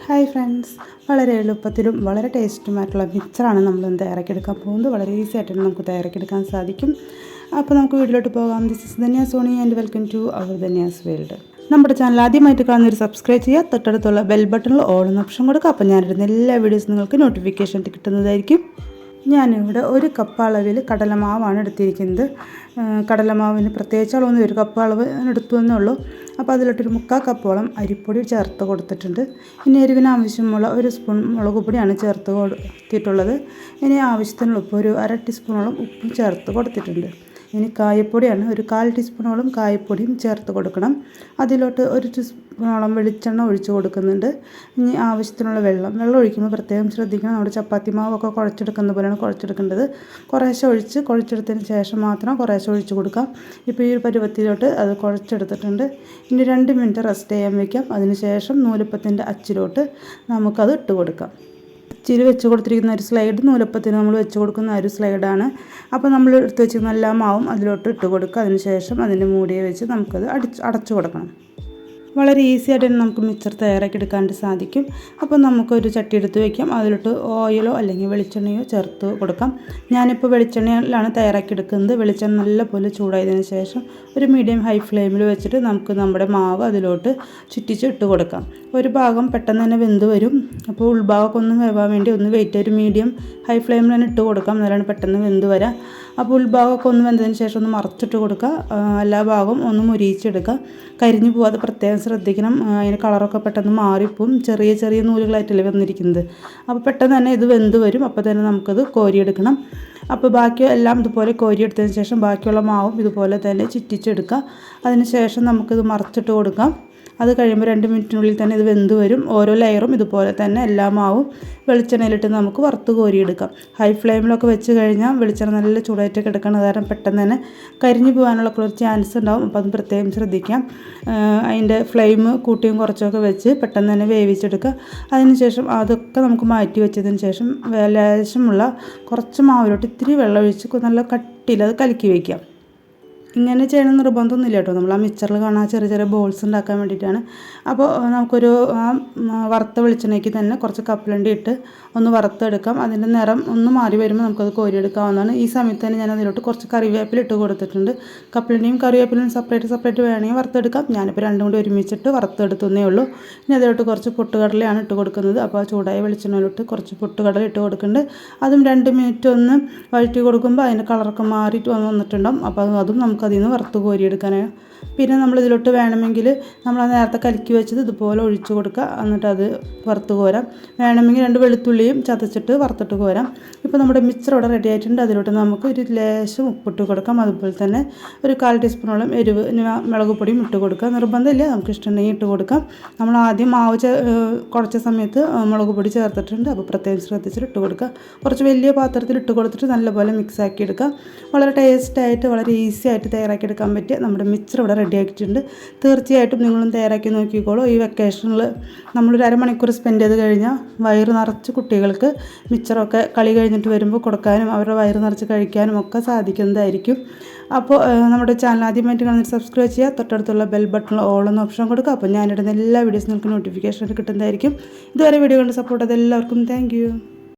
Hi friends, വളരെ എളുപ്പത്തിലും വളരെ ടേസ്റ്റുമായിട്ടുള്ള മിക്സറാണ് നമ്മളിന്ന് തയ്യാറാക്കിയെടുക്കാൻ പോകുന്നത്. വളരെ ഈസി ആയിട്ട് നമുക്ക് തയ്യാറാക്കിയെടുക്കാൻ സാധിക്കും. അപ്പോൾ നമുക്ക് വീട്ടിലോട്ട് പോകാം. This is Dhanya Soni and welcome to our Dhanya's world. നമ്മുടെ ചാനൽ ആദ്യമായിട്ട് കാണുന്നൊരു സബ്സ്ക്രൈബ് ചെയ്യുക, തൊട്ടടുത്തുള്ള ബെൽ ബട്ടണിൽ ഓൾ എന്ന ഓപ്ഷൻ കൊടുക്കുക. അപ്പോൾ ഞാനിടുന്ന എല്ലാ വീഡിയോസും നിങ്ങൾക്ക് നോട്ടിഫിക്കേഷൻ കിട്ടുന്നതായിരിക്കും. ഞാനിവിടെ ഒരു കപ്പ് അളവിൽ കടലമാവാണ് എടുത്തിരിക്കുന്നത്. കടലമാവിന് പ്രത്യേകിച്ച് അളവൊന്നും ഒരു കപ്പ് അളവ് എടുത്തു എന്നേ ഉള്ളൂ. അപ്പോൾ അതിലോട്ടൊരു 3/4 കപ്പോളം അരിപ്പൊടി ചേർത്ത് കൊടുത്തിട്ടുണ്ട്. ഇനി എരിവിന് ആവശ്യമുള്ള 1 സ്പൂൺ മുളക് പൊടിയാണ് ചേർത്ത് കൊടുത്തിട്ടുള്ളത്. ഇനി ആവശ്യത്തിനുള്ള ഉപ്പ്, ഒരു 1/2 ടീസ്പൂണോളം ഉപ്പും ചേർത്ത് കൊടുത്തിട്ടുണ്ട്. ഇനി കായപ്പൊടിയാണ്, ഒരു 1/4 ടീസ്പൂണോളം കായപ്പൊടിയും ചേർത്ത് കൊടുക്കണം. അതിലോട്ട് 1 ടീസ്പൂണോളം വെളിച്ചെണ്ണ ഒഴിച്ച് കൊടുക്കുന്നുണ്ട്. ഇനി ആവശ്യത്തിനുള്ള വെള്ളം ഒഴിക്കുമ്പോൾ പ്രത്യേകം ശ്രദ്ധിക്കണം. നമ്മുടെ ചപ്പാത്തി മാവൊക്കെ കുഴച്ചെടുക്കുന്ന പോലെയാണ് കുഴച്ചെടുക്കേണ്ടത്. കുറേശ്ശെ ഒഴിച്ച് കുഴച്ചെടുത്തതിന് ശേഷം മാത്രം കുറേശ്ശെ ഒഴിച്ച് കൊടുക്കാം. ഇപ്പോൾ ഈ ഒരു പരുവത്തിലോട്ട് അത് കുഴച്ചെടുത്തിട്ടുണ്ട്. ഇനി 2 മിനിറ്റ് റെസ്റ്റ് ചെയ്യാൻ വയ്ക്കാം. അതിനുശേഷം നൂലപ്പത്തിൻ്റെ അച്ചിലോട്ട് നമുക്കത് ഇട്ട് കൊടുക്കാം. അച്ചിൽ വെച്ച് കൊടുത്തിരിക്കുന്ന ഒരു സ്ലൈഡ് നൂലപ്പത്തിന് നമ്മൾ വെച്ച് കൊടുക്കുന്ന ഒരു സ്ലൈഡാണ്. അപ്പോൾ നമ്മൾ എടുത്ത് വെച്ചിരുന്ന എല്ലാ മാവും അതിലോട്ട് ഇട്ട് കൊടുക്കുക. അതിനുശേഷം അതിൻ്റെ മൂടിയെ വെച്ച് നമുക്കത് അടച്ചു കൊടുക്കണം. വളരെ ഈസി ആയിട്ട് തന്നെ നമുക്ക് മിക്സർ തയ്യാറാക്കിയെടുക്കാനായിട്ട് സാധിക്കും. അപ്പോൾ നമുക്കൊരു ചട്ടി എടുത്ത് വയ്ക്കാം. അതിലോട്ട് ഓയിലോ അല്ലെങ്കിൽ വെളിച്ചെണ്ണയോ ചേർത്ത് കൊടുക്കാം. ഞാനിപ്പോൾ വെളിച്ചെണ്ണയിലാണ് തയ്യാറാക്കിയെടുക്കുന്നത്. വെളിച്ചെണ്ണ നല്ലപോലെ ചൂടായതിനു ശേഷം ഒരു മീഡിയം ഹൈ ഫ്ലെയിമിൽ വെച്ചിട്ട് നമുക്ക് നമ്മുടെ മാവ് അതിലോട്ട് ചുറ്റിച്ച് ഇട്ട് കൊടുക്കാം. ഒരു ഭാഗം പെട്ടെന്ന് തന്നെ വെന്ത് വരും. അപ്പോൾ ഉൾഭാഗമൊക്കെ ഒന്ന് വേവാൻ വേണ്ടി ഒന്ന് വെയിറ്റ് ഒരു മീഡിയം ഹൈ ഫ്ലെയിമിൽ തന്നെ ഇട്ട് കൊടുക്കാം. എന്നാലാണ് പെട്ടെന്ന് വെന്ത് വരാം. അപ്പോൾ ഉൾഭാഗമൊക്കെ ഒന്ന് വെന്തതിന് ശേഷം ഒന്ന് മറച്ചിട്ട് കൊടുക്കുക. എല്ലാ ഭാഗവും ഒന്ന് മുരിയിച്ചെടുക്കുക. കരിഞ്ഞു പോകാതെ പ്രത്യേകം ശ്രദ്ധിക്കണം. അതിന് കളറൊക്കെ പെട്ടെന്ന് മാറിപ്പോവും. ചെറിയ ചെറിയ നൂലുകളായിട്ടല്ലേ വന്നിരിക്കുന്നത്. അപ്പോൾ പെട്ടെന്ന് തന്നെ ഇത് വെന്ത് വരും. അപ്പോൾ തന്നെ നമുക്കത് കോരിയെടുക്കണം. അപ്പോൾ ബാക്കി എല്ലാം ഇതുപോലെ കോരിയെടുത്തതിന് ശേഷം ബാക്കിയുള്ള മാവും ഇതുപോലെ തന്നെ ചുറ്റിച്ചെടുക്കുക. അതിന് ശേഷം നമുക്കിത് മറച്ചിട്ട് കൊടുക്കാം. അത് കഴിയുമ്പോൾ 2 മിനിറ്റിനുള്ളിൽ തന്നെ ഇത് വെന്ത് വരും. ഓരോ ലെയറും ഇതുപോലെ തന്നെ എല്ലാ മാവും വെളിച്ചെണ്ണയിലിട്ട് നമുക്ക് വറുത്ത് കോരിയെടുക്കാം. ഹൈ ഫ്ലെയിമിലൊക്കെ വെച്ച് കഴിഞ്ഞാൽ വെളിച്ചെണ്ണ നല്ല ചൂടായിട്ടൊക്കെ എടുക്കണം. കാരണം പെട്ടെന്ന് തന്നെ കരിഞ്ഞു പോകാനുള്ള ഒരു ചാൻസ് ഉണ്ടാവും. അപ്പോൾ അത് പ്രത്യേകം ശ്രദ്ധിക്കാം. അതിൻ്റെ ഫ്ലെയിം കൂട്ടിയും കുറച്ചൊക്കെ വെച്ച് പെട്ടെന്ന് തന്നെ വേവിച്ചെടുക്കുക. അതിനുശേഷം അതൊക്കെ നമുക്ക് മാറ്റി വെച്ചതിന് ശേഷം ലേശമുള്ള കുറച്ച് മാവിലോട്ട് ഇത്തിരി വെള്ളം ഒഴിച്ച് നല്ല കട്ടിയിൽ അത് കലക്കി വയ്ക്കാം. ഇങ്ങനെ ചെയ്യണം നിർബന്ധമൊന്നുമില്ല കേട്ടോ. നമ്മൾ ആ മിക്സറിൽ കാണാൻ ചെറിയ ചെറിയ ബോൾസ് ഉണ്ടാക്കാൻ വേണ്ടിയിട്ടാണ്. അപ്പോൾ നമുക്കൊരു വറുത്ത വെളിച്ചെണ്ണയ്ക്ക് തന്നെ കുറച്ച് കപ്പലണ്ടി ഇട്ട് ഒന്ന് വറുത്തെടുക്കാം. അതിൻ്റെ നിറം ഒന്ന് മാറി വരുമ്പോൾ നമുക്കത് കോരിയെടുക്കാവുന്നതാണ്. ഈ സമയത്ത് തന്നെ ഞാൻ അതിലോട്ട് കുറച്ച് കറിവേപ്പില ഇട്ട് കൊടുത്തിട്ടുണ്ട്. കപ്പലണ്ടിയും കറിവേപ്പിലയും സെപ്പറേറ്റ് വേണമെങ്കിൽ വറുത്തെടുക്കാം. ഞാനിപ്പോൾ രണ്ടും കൂടി ഒരുമിച്ചിട്ട് വറുത്തെടുത്തേ ഉള്ളൂ. ഇനി അതിലോട്ട് കുറച്ച് പൊട്ടുകടലയാണ് ഇട്ട് കൊടുക്കുന്നത്. അപ്പോൾ ആ ചൂടായ വെളിച്ചെണ്ണയിലോട്ട് കുറച്ച് പൊട്ടുകടല ഇട്ട് കൊടുക്കുന്നുണ്ട്. അതും 2 മിനിറ്റ് ഒന്ന് വഴറ്റി കൊടുക്കുമ്പോൾ അതിൻ്റെ കളറൊക്കെ മാറിയിട്ട് വന്നിട്ടുണ്ടാകും. അപ്പോൾ അതും നമുക്ക് അതിൽ നിന്ന് വറുത്ത് കോരിയെടുക്കാനാണ്. പിന്നെ നമ്മളിതിലോട്ട് വേണമെങ്കിൽ നമ്മൾ നേരത്തെ കലക്കി വെച്ചത് ഇതുപോലെ ഒഴിച്ച് കൊടുക്കുക. എന്നിട്ട് അത് വറുത്ത് കോരാം. വേണമെങ്കിൽ 2 വെളുത്തുള്ളിയും ചതച്ചിട്ട് വറുത്തിട്ട് കോരാം. ഇപ്പോൾ നമ്മുടെ മിക്സർ ഇവിടെ റെഡി ആയിട്ടുണ്ട്. അതിലോട്ട് നമുക്ക് ഒരു ലേശം ഉപ്പിട്ട് കൊടുക്കാം. അതുപോലെ തന്നെ ഒരു 1/4 ടീസ്പൂണോളം മുളക് പൊടിയും ഇട്ട് കൊടുക്കുക. നിർബന്ധമില്ല, നമുക്ക് ഇഷ്ടമുണ്ടെങ്കിൽ ഇട്ട് കൊടുക്കാം. നമ്മൾ ആദ്യം മാവ് കുഴച്ച സമയത്ത് മുളക് പൊടി ചേർത്തിട്ടുണ്ട്. അപ്പോൾ പ്രത്യേകം ശ്രദ്ധിച്ചിട്ട് ഇട്ട് കൊടുക്കുക. കുറച്ച് വലിയ പാത്രത്തിൽ ഇട്ട് കൊടുത്തിട്ട് നല്ലപോലെ മിക്സ് ആക്കി എടുക്കുക. വളരെ ടേസ്റ്റായിട്ട് വളരെ ഈസി ആയിട്ട് തയ്യാറാക്കിയെടുക്കാൻ പറ്റിയ നമ്മുടെ മിക്സർ ഇവിടെ റെഡി ആക്കിയിട്ടുണ്ട്. തീർച്ചയായിട്ടും നിങ്ങളും തയ്യാറാക്കി നോക്കിക്കോളൂ. ഈ വെക്കേഷനിൽ നമ്മളൊരു അരമണിക്കൂർ സ്പെൻഡ് ചെയ്ത് കഴിഞ്ഞാൽ വയറ് നിറച്ച് കുട്ടികൾക്ക് മിക്സറൊക്കെ കളി കഴിഞ്ഞിട്ട് വരുമ്പോൾ കൊടുക്കാനും അവരുടെ വയറ് നിറച്ച് കഴിക്കാനും ഒക്കെ സാധിക്കുന്നതായിരിക്കും. അപ്പോൾ നമ്മുടെ ചാനൽ ആദ്യമായിട്ട് കാണുന്നത് സബ്സ്ക്രൈബ് ചെയ്യുക, തൊട്ടടുത്തുള്ള ബെൽ ബട്ടണിൽ ഓൾ എന്ന ഓപ്ഷൻ കൊടുക്കുക. അപ്പോൾ ഞാനിടുന്ന എല്ലാ വീഡിയോസും നിങ്ങൾക്ക് നോട്ടിഫിക്കേഷൻ കിട്ടുന്നതായിരിക്കും. ഇതുവരെ വീഡിയോ കണ്ട് സപ്പോർട്ട് ചെയ്ത എല്ലാവർക്കും താങ്ക് യു.